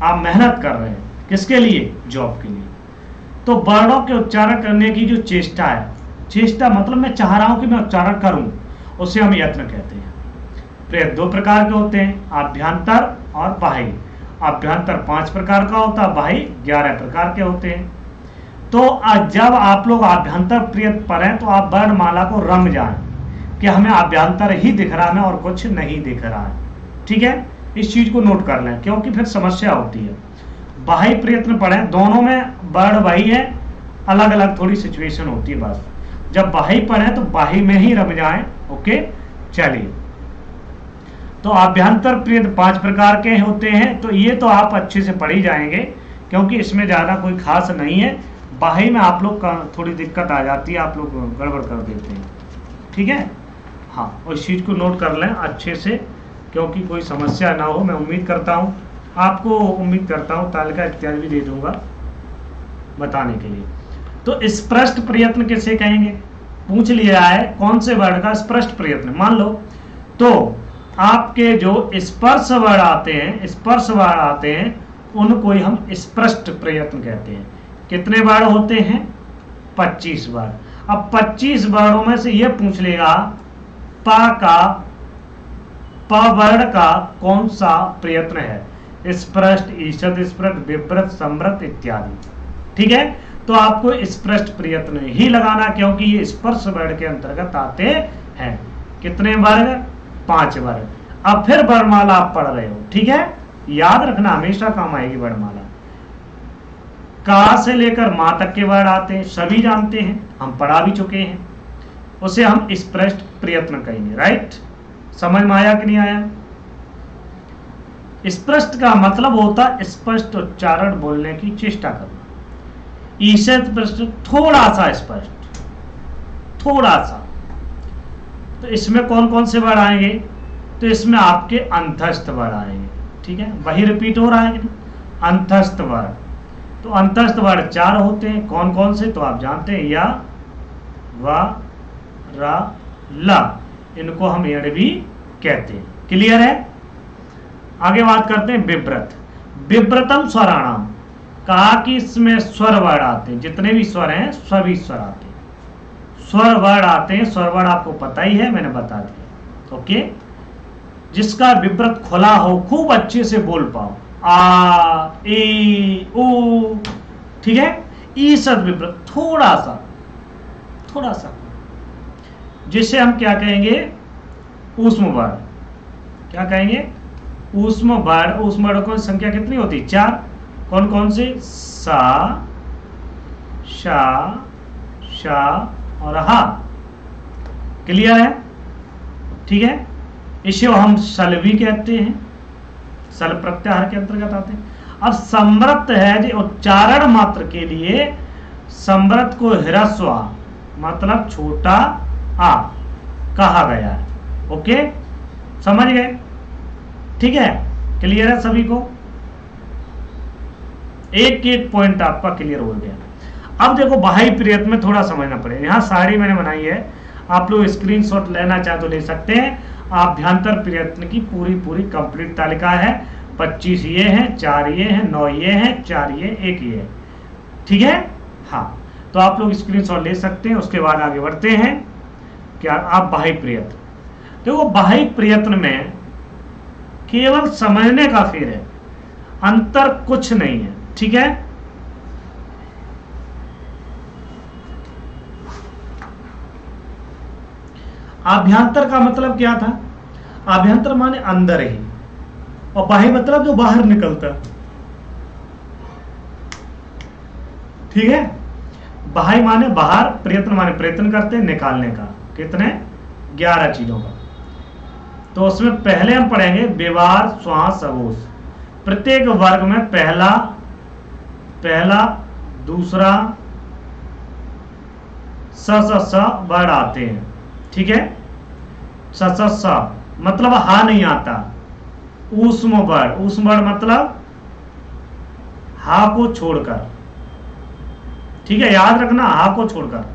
आप मेहनत कर रहे हैं, किसके लिए जॉब के लिए। तो वर्णों के उच्चारण करने की जो चेष्टा है, चेष्टा मतलब मैं चाह रहा हूं कि मैं उच्चारण करूं, उसे हम यत्न कहते हैं। प्रयत्न 2 प्रकार के होते हैं, आभ्यंतर और बाह्य। आभ्यंतर 5 प्रकार का होता है, बाह्य 11 प्रकार के होते हैं। तो जब आप लोग आभ्यंतर प्रयत्न पढ़ें तो आप वर्णमाला को रंग जाएं कि हमें आभ्यंतर ही दिख रहा है और कुछ नहीं दिख रहा है, ठीक है। इस चीज को नोट कर लें क्योंकि फिर समस्या होती है। बाह्य प्रयत्न पढ़ें, दोनों में वर्ण वही है, अलग अलग थोड़ी सिचुएशन होती है बस। जब बाह्य पढ़ें तो बाह्य में ही रम जाएं, ओके। चलिए, तो आभ्यंतर प्रयत्न 5 प्रकार के होते हैं, तो ये तो आप अच्छे से पढ़ ही जाएंगे क्योंकि इसमें ज्यादा कोई खास नहीं है। बाह्य में आप लोग का थोड़ी दिक्कत आ जाती है, आप लोग गड़बड़ कर देते हैं, ठीक है। हाँ, और इस चीज को नोट कर लें अच्छे से क्योंकि कोई समस्या ना हो। मैं उम्मीद करता हूँ तालिका इत्यादि भी दे दूंगा बताने के लिए। तो स्पष्ट प्रयत्न किसे कहेंगे, पूछ लिया है कौन से वर्ण का स्पष्ट प्रयत्न। मान लो तो आपके जो स्पर्श वर्ण आते हैं उनको ही हम स्पष्ट प्रयत्न कहते हैं। कितने वर्ण होते हैं 25 वर्ण। अब 25 वर्णों में से यह पूछ लेगा प वर्ण का कौन सा प्रयत्न है, स्पष्ट, ईषद स्पष्ट, विव्रत, समृत इत्यादि, ठीक है। तो आपको स्पष्ट प्रयत्न ही लगाना क्योंकि ये स्पर्श वर्ण के अंतर्गत आते हैं। कितने वर्ग 5 वर्ग। अब फिर वर्णमाला आप पढ़ रहे हो, ठीक है, याद रखना हमेशा काम आएगी वर्णमाला। का से लेकर मां तक के वर्ण आते हैं, सभी जानते हैं, हम पढ़ा भी चुके हैं, उसे हम स्पष्ट प्रयत्न कहेंगे। राइट, समझ में आया कि नहीं आया। स्पष्ट का मतलब होता स्पष्ट उच्चारण बोलने की चेष्टा करना। ईषद स्पष्ट थोड़ा सा स्पष्ट, थोड़ा सा। तो इसमें कौन कौन से वर्ण आएंगे, तो इसमें आपके अंतस्थ वर्ण आएंगे। ठीक है, वही रिपीट हो रहा है कि नहीं, अंतस्थ वर्ण। तो अंतस्थ वर्ण 4 होते हैं, कौन कौन से तो आप जानते हैं, या, वा, रा, ला, इनको हम एड़ भी कहते हैं। क्लियर है। आगे बात करते हैं विव्रत। विव्रतम स्वराणाम, कहा कि इसमें स्वर वर्ण आते हैं, जितने भी स्वर हैं सभी स्वर आते हैं, स्वर वर्ण आते हैं। स्वर वर्ण आपको पता ही है, मैंने बता दिया। ओके, जिसका विव्रत खुला हो, खूब अच्छे से बोल पाओ, आ, ए, ओ, ठीक है, ई सद विव्रत थोड़ा सा, जिसे हम क्या कहेंगे, ऊष्म वर्ण। क्या कहेंगे, ऊष्म वर्ण। ऊष्म वर्णों की संख्या कितनी होती है, 4। कौन कौन से, सा, शा, शा और हा। क्लियर है। ठीक है, इसे हम सल भी कहते हैं, सल प्रत्याहार के अंतर्गत आते हैं। अब समृत है जो उच्चारण मात्र के लिए, समृत को ह्रस्व आ मतलब छोटा आ कहा गया है। ओके, समझ गए। ठीक है, क्लियर है सभी को, एक एक पॉइंट आपका क्लियर हो गया। अब देखो बाह्य प्रयत्न में थोड़ा समझना पड़ेगा। यहाँ सारी मैंने बनाई है, आप लोग स्क्रीनशॉट लेना चाहे तो ले सकते हैं। आभ्यंतर प्रयत्न की पूरी कंप्लीट तालिका है। 25 ये हैं, 4 ये हैं, 9 ये हैं, 4 ये, 1 ये है। ठीक है, हाँ, तो आप लोग स्क्रीनशॉट ले सकते हैं। उसके बाद आगे बढ़ते हैं। क्या, आप बाह्य प्रयत्न देखो, बाह्य प्रयत्न में केवल समझने का फेर है, अंतर कुछ नहीं है। ठीक है, आभ्यंतर का मतलब क्या था, आभ्यंतर माने अंदर ही, और बाह्य मतलब जो बाहर निकलता। ठीक है, बाह्य माने बाहर, प्रयत्न माने प्रयत्न करते हैं निकालने का। कितने, 11 चीजों का। तो उसमें पहले हम पढ़ेंगे व्यवहार, श्वास, अघोष। प्रत्येक वर्ग में पहला, दूसरा, स वर्ड आते हैं। ठीक है, स मतलब हा नहीं आता। ऊष्म वर्ड, ऊष्म वर्ड मतलब हा को छोड़कर। ठीक है, याद रखना, हा को छोड़कर।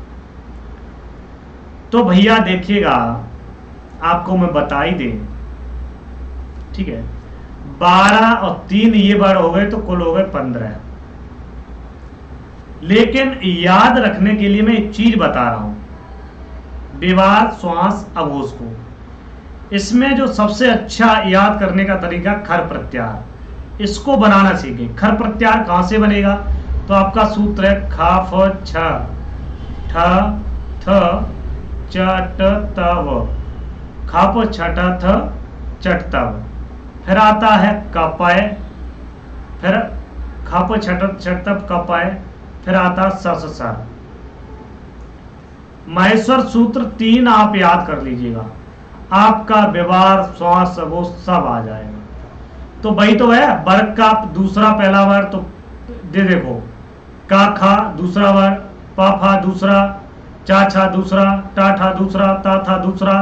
तो भैया देखिएगा, आपको मैं बता ही दे। ठीक है, 12 और 3 ये वर्ड हो गए, तो कुल हो गए 15। लेकिन याद रखने के लिए मैं एक चीज बता रहा हूं, विवाद, श्वास, अघोष को। इसमें जो सबसे अच्छा याद करने का तरीका खर प्रत्याहार, इसको बनाना सीखे। खर प्रत्याहार कहां से बनेगा, तो आपका सूत्र है ख, फ, छ, ठ, थ, च, ट, त, व। ख, फ, छ, ठ, थ, चट, तव। फिर आता है कपय, फिर ख, फ, छ, ठ, चट, तव, कपय। फिर आता स, स। महेश्वर सूत्र 3 आप याद कर लीजिएगा, आपका व्यवहार, श्वास, वो सब आ जाएगा। तो वही तो है, वर्ग का दूसरा पहला वर्ग तो दे देखो, का खा दूसरा वर्ग, पा फा दूसरा, चा छा दूसरा, टा ठा दूसरा, ता था दूसरा,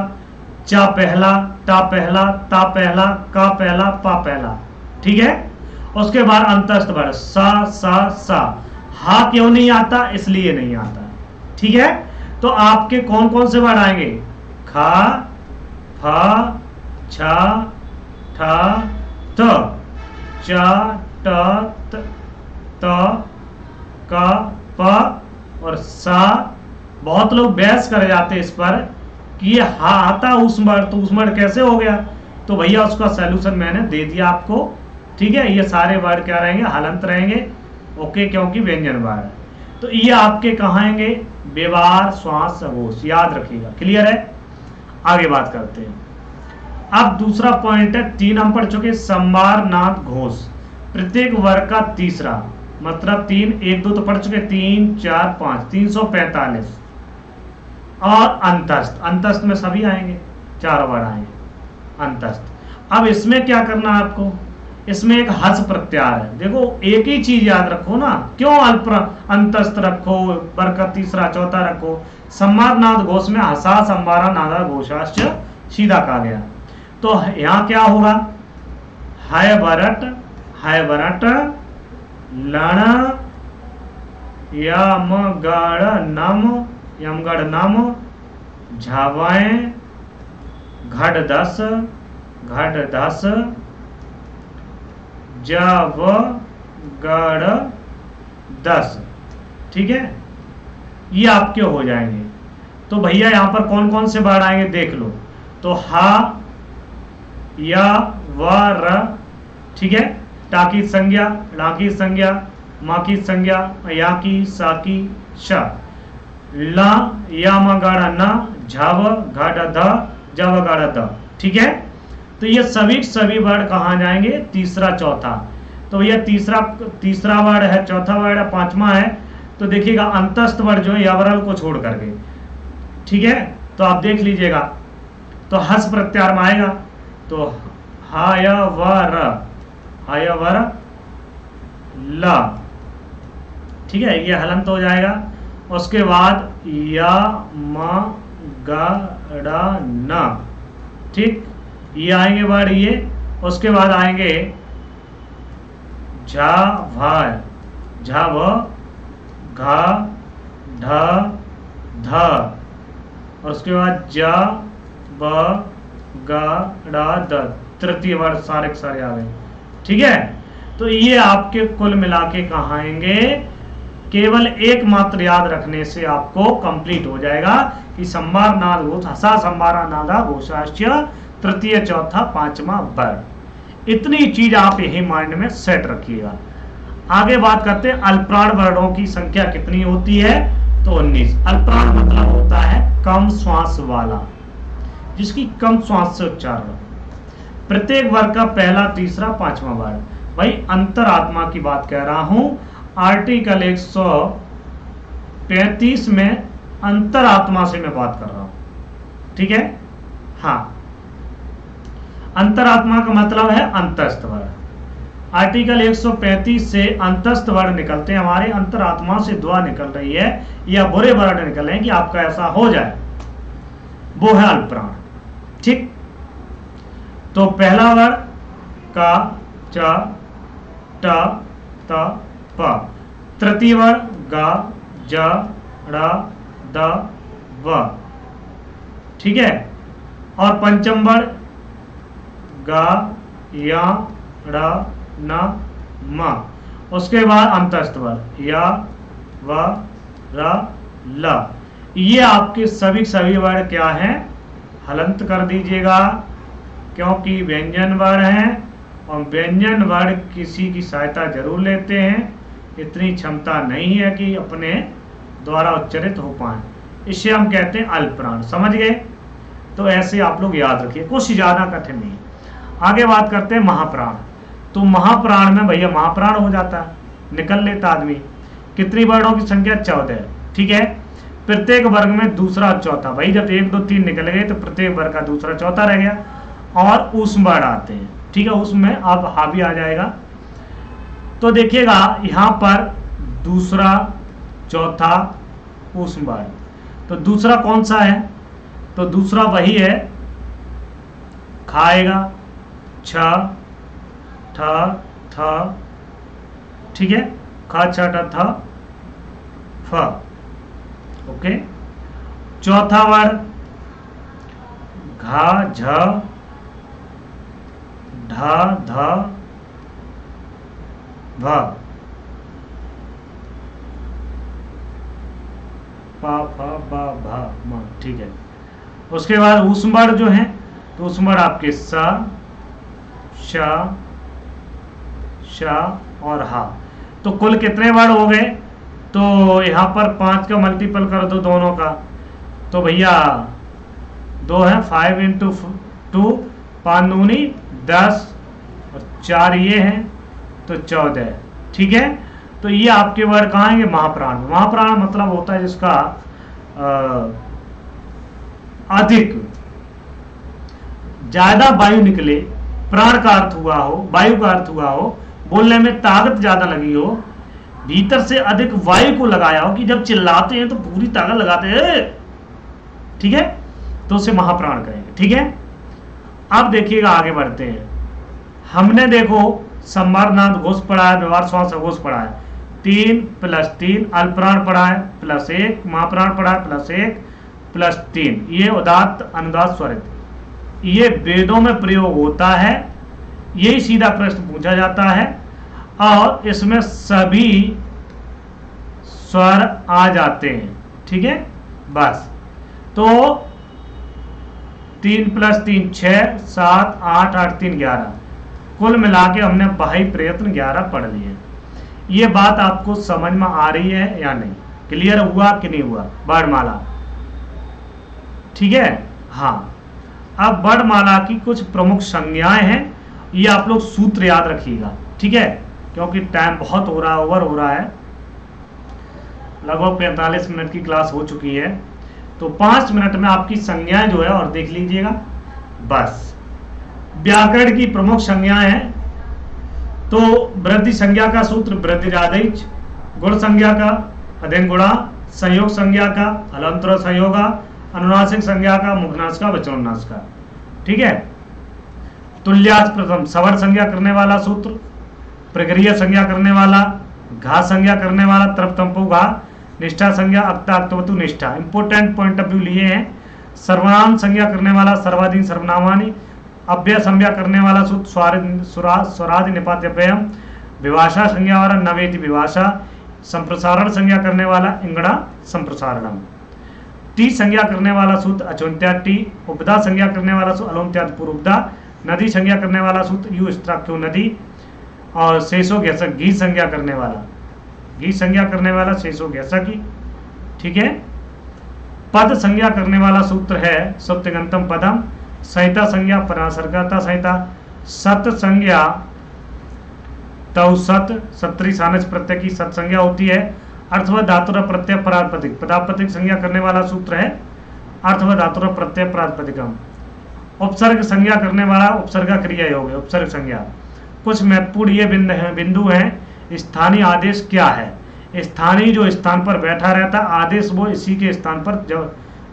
चा पहला, टा पहला, ता पहला, का पहला, पा पहला। ठीक है, उसके बाद अंतस्थ वर्ग सा। हा क्यों नहीं आता, इसलिए नहीं आता। ठीक है, तो आपके कौन कौन से वर्ड आएंगे, खा, फा, छा, ठा, त, चा, ट, त, का, प और सा। बहुत लोग बहस कर जाते इस पर कि ये हा आता उस वर्ड, तो उस वर्ड कैसे हो गया। तो भैया उसका सैल्यूशन मैंने दे दिया आपको। ठीक है, ये सारे वर्ड क्या रहेंगे, हलंत रहेंगे। ओके, क्योंकि व्यंजन वर्ड है। तो ये आपके कहाँ आएंगे, व्यवहार, श्वास, अघोष, याद रखिएगा। क्लियर है, आगे बात करते हैं। अब दूसरा पॉइंट है, 3 हम पढ़ चुके, संवार, नाद, घोष। प्रत्येक वर्ग का तीसरा, मतलब 3, 1 2 तो पढ़ चुके, 3 4 5, 345। और अंतस्थ, अंतस्थ में सभी आएंगे, 4 वर्ड आएंगे अंतस्थ। अब इसमें क्या करना है आपको, इसमें एक हस प्रत्याहार है। देखो एक ही चीज याद रखो ना, क्यों अल्प अंतस्थ रखो, वर्ग का तीसरा चौथा रखो। संवाद, नाद, घोष में हसा, संवारा, नादा, घोषाश्च सीधा कहा गया। तो यहाँ क्या होगा, है बरट लण यमगढ़ नम झावाएं घट दस जव गढ़ दस। ठीक है, ये आपके हो जाएंगे। तो भैया यहाँ पर कौन कौन से वर्ड आएंगे देख लो। तो हा या व र, ठीक है, टा की संज्ञा, ला की संज्ञा, माँ की संज्ञा, या की, सा की, श, ला या मगाड़ा न, झव घड़ ध, जव गढ़ द। ठीक है, तो ये सभी वर्ड कहाँ जाएंगे, तीसरा चौथा। तो ये तीसरा वर्ड है, चौथा वर्ड है, पांचवा है। तो देखिएगा अंतस्थ वर्ड जो है यवरल को छोड़ करके। ठीक है, तो आप देख लीजिएगा। तो हस प्रत्यार में आएगा, तो हाय वर ला, ठीक है, ये हलंत हो जाएगा। उसके बाद या म ग न, ठीक, ये आएंगे वर्ड ये। उसके बाद आएंगे झा भ घा ढ ध, और उसके बाद ज ब ग ड द, तृतीय वर्ड सारे के सारे आ गए। ठीक है, तो ये आपके कुल मिला के कहाँ आएंगे, केवल एक मात्र याद रखने से आपको कंप्लीट हो जाएगा कि संभार नाद घोष, हसा संभारा नादा घोषाश्य, तृतीय चौथा पांचवा वर्ड। इतनी चीज आप यही माइंड में सेट रखिएगा। आगे बात करते हैं अल्पप्राण वर्णों की संख्या कितनी होती है। तो 19। अल्पप्राण मतलब होता है कम श्वास वाला, जिसकी कम श्वास से उच्चारण। प्रत्येक वर्ग का पहला, तीसरा, पांचवा वर्ड। भाई अंतरात्मा की बात कह रहा हूं। आर्टिकल 135 में अंतरात्मा से मैं बात कर रहा हूं। ठीक है, हाँ, अंतरात्मा का मतलब है अंतस्थ वर्ड। आर्टिकल 135 से अंतस्थ वर्ड निकलते हैं हमारे, अंतरात्मा से दुआ निकल रही है या बुरे वर्ड निकल रहे हैं कि आपका ऐसा हो जाए, वो है अल्पप्राण। ठीक, तो पहला वर्ड का, च, ट, त, प। तृतीय वर्ड ग, ज, ड़, द, व। ठीक है, और पंचम वर्ड ग, य, ड़, न, म। उसके बाद अंतस्थ वर्ड य, व, र, ल। ये आपके सभी वर्ड क्या हैं, हलंत कर दीजिएगा, क्योंकि व्यंजन वर्ड हैं और व्यंजन वर्ड किसी की सहायता जरूर लेते हैं। इतनी क्षमता नहीं है कि अपने द्वारा उच्चरित हो पाए, इसे हम कहते हैं अल्पप्राण। समझ गए? तो ऐसे आप लोग याद रखिए, कुछ ज्यादा कठिन नहीं। आगे बात करते हैं महाप्राण। तो महाप्राण में भैया महाप्राण हो जाता है, निकल लेता आदमी। कितनी वर्णों की संख्या? 14। ठीक है, प्रत्येक वर्ग में दूसरा चौथा। भाई जब 1 2 3 निकल गए तो प्रत्येक वर्ग का दूसरा चौथा रह गया, और ऊष्म वर्ड आते हैं। ठीक है, उसमें अब हावी आ जाएगा। तो देखिएगा यहां पर दूसरा चौथा ऊष्म वर्ड। तो दूसरा कौन सा है? तो दूसरा वही है, खाएगा, छ, ठ, थ। ठीक है, ख, छ, ठ, थ, फ। ओके, चौथा वर्ड घा, झ, ढ, ध, भ। प, फ, ब, भ, म। ठीक है, उसके बाद ऊष्म वर्ड जो है, तो ऊष्म वर्ड आपके स, श, श और हा। तो कुल कितने वर्ड हो गए? तो यहां पर 5 का मल्टीपल कर दो दोनों का, तो भैया 2 है, 5 × 2, 5 दूनी 10 और 4 ये हैं, तो 14। ठीक है, तो ये आपके वर्ड कहाँ आएंगे? महाप्राण। महाप्राण मतलब होता है जिसका अधिक, ज्यादा वायु निकले, प्राण का अर्थ हुआ हो, वायु का अर्थ हुआ हो, बोलने में ताकत ज्यादा लगी हो, भीतर से अधिक वायु को लगाया हो कि जब चिल्लाते हैं तो पूरी ताकत लगाते हैं। ठीक है, तो उसे महाप्राण कहेंगे। ठीक है, अब देखिएगा आगे बढ़ते हैं। हमने देखो संवारनाद घोष पढ़ा है, व्यवहार श्वास घोष पढ़ा है, 3 + 3, अल्पप्राण पढ़ा है +1, महाप्राण पढ़ा है +1 +3, ये उदात्त अनुदात स्वरित, ये वेदों में प्रयोग होता है, यही सीधा प्रश्न पूछा जाता है और इसमें सभी स्वर आ जाते हैं। ठीक है, बस तो 3 + 3 6, 7 8 8 3 11, कुल मिला के हमने बाह्य प्रयत्न 11 पढ़ लिए। ये बात आपको समझ में आ रही है या नहीं, क्लियर हुआ कि नहीं हुआ वर्णमाला? ठीक है, हाँ। अब वर्णमाला की कुछ प्रमुख संज्ञाएं हैं, ये आप लोग सूत्र याद रखिएगा। ठीक है, क्योंकि टाइम बहुत हो रहा है, ओवर हो रहा है, लगभग 45 मिनट की क्लास हो चुकी है, तो 5 मिनट में आपकी संज्ञाएं जो है और देख लीजिएगा बस। व्याकरण की प्रमुख संज्ञाएं हैं, तो वृद्धि संज्ञा का सूत्र वृद्धिरादेश, गुण संज्ञा का अधीन गुणा, संयोग संज्ञा का हलंतर संयोगा, अनुनासिक संज्ञा का मुखनाश का वचनोन्नास का। ठीक है, तुल्याच प्रथम सवर संज्ञा करने वाला सूत्र, प्रक्रिया संज्ञा करने वाला, घा संज्ञा करने वाला तरफ तंपु घा, निष्ठा संज्ञा अक्ता अक्तवतु निष्ठा, इंपोर्टेंट पॉइंट ऑफ व्यू लिए हैं। सर्वनाम संज्ञा करने वाला सर्वाधीन सर्वनामानी, अव्यय संज्ञा करने वाला सूत्र स्वरादि निपात अव्ययम, विभाषा संज्ञा वाला नवेति विभाषा, संप्रसारण संज्ञा करने वाला इंगड़ा संप्रसारणम, टी संज्ञा करने वाला सूत्र अचोन्त्याद टी, उपदा संज्ञा करने वाला सूत्र अलोन्त्याद पूर्वदा, नदी संज्ञा करने वाला सूत्र यू स्त्राक्यो नदी, और शेषो घैसक घी संज्ञा करने वाला, घी संज्ञा करने वाला शेषो घैसक की। ठीक है, पद संज्ञा करने वाला सूत्र है सप्तगंतम पदम, संहिता संज्ञा परासर्गता संहिता, सत संज्ञा तौ सत, सत्री सानस प्रत्यय की सत संज्ञा होती है, अर्थवा धातुर प्रत्यय प्रातिपदिक, पदापदिक संज्ञा करने वाला सूत्र है अर्थवा धातुर प्रत्यय प्रातिपदिकम, उपसर्ग संज्ञा करने वाला उपसर्ग क्रिया योग है उपसर्ग संज्ञा। कुछ महत्वपूर्ण ये बिंदु हैं। स्थानीय आदेश क्या है? स्थानीय जो स्थान पर बैठा रहता है आदेश, वो इसी के स्थान पर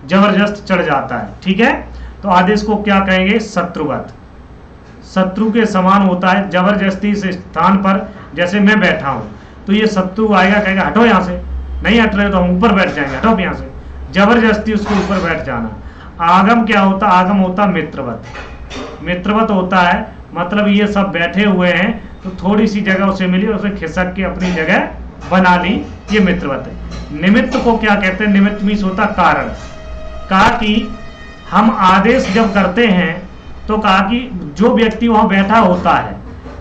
जबरदस्त चढ़ जाता है। ठीक है, तो आदेश को क्या कहेंगे? शत्रुवत, शत्रु के समान होता है। जबरदस्ती इस स्थान पर, जैसे मैं बैठा हूं तो ये शत्रु आएगा, कहेगा हटो यहाँ से, नहीं हट रहे तो हम ऊपर बैठ जाएंगे, हटो यहाँ से, जबरदस्ती उसको ऊपर बैठ जाना। आगम क्या होता? आगम होता मित्रवत, मित्रवत होता है, मतलब ये सब बैठे हुए हैं तो थोड़ी सी जगह उसे मिली, उसे खिसक के अपनी जगह बना ली, ये मित्रवत है। निमित्त को क्या कहते हैं? निमित्त मीन्स होता कारण। कहा कि हम आदेश जब करते हैं तो कहा कि जो व्यक्ति वहां बैठा होता है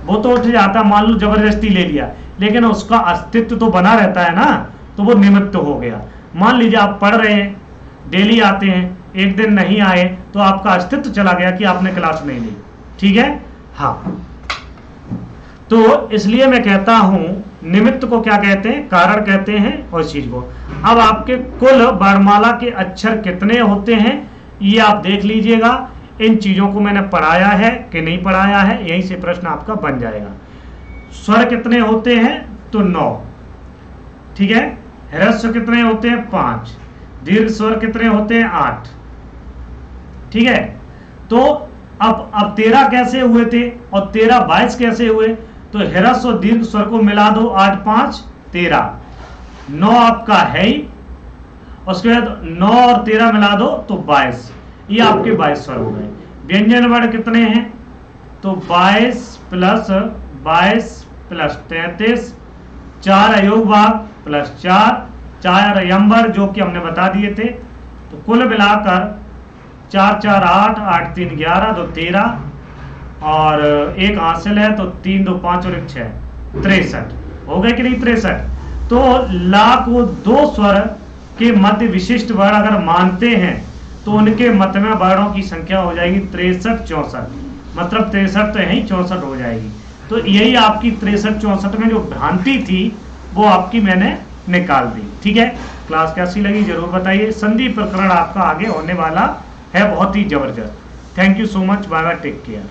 वो तो उठ जाता, मान लो जबरदस्ती ले लिया, लेकिन उसका अस्तित्व तो बना रहता है ना, तो वो निमित्त हो गया। मान लीजिए आप पढ़ रहे हैं, डेली आते हैं, एक दिन नहीं आए तो आपका अस्तित्व चला गया कि आपने क्लास नहीं ली। ठीक है, हाँ, तो इसलिए मैं कहता हूं निमित्त को क्या कहते हैं? कारण कहते हैं उस चीज को। अब आपके कुल वर्णमाला के अक्षर कितने होते हैं ये आप देख लीजिएगा। इन चीजों को मैंने पढ़ाया है कि नहीं पढ़ाया है, यहीं से प्रश्न आपका बन जाएगा। स्वर कितने होते हैं? तो 9। ठीक है, ह्रस्व कितने होते हैं? 5। दीर्घ स्वर कितने होते हैं? 8। ठीक है, तो अब 13 कैसे हुए थे और 13 22 कैसे हुए? तो ह्रस्व और दीर्घ स्वर को मिला दो, 8 5 13, 9 आपका है ही, उसके बाद 9 और 13 मिला दो तो 22, ये आपके 22 स्वर हो गए। व्यंजन वर्ण कितने हैं? तो 22 प्लस 33, 4 अयोग भाग प्लस 4 यंबर जो कि हमने बता दिए थे, तो कुल मिलाकर 4 4 8 8 3 11 2 13 और एक हासिल है तो 3 2 5 और 1 6 63 हो गए कि नहीं? 63। तो ला को 2 स्वर के मध्य विशिष्ट वर्ण अगर मानते हैं तो उनके मध्य में वर्णों की संख्या हो जाएगी 63 64, मतलब 63 तो यही 64 हो जाएगी। तो यही आपकी 63 64 में जो भ्रांति थी वो आपकी मैंने निकाल दी। ठीक है, क्लास कैसी लगी जरूर बताइए। संधि प्रकरण आपका आगे होने वाला है बहुत ही जबरदस्त। Thank you so much, bye bye, take care.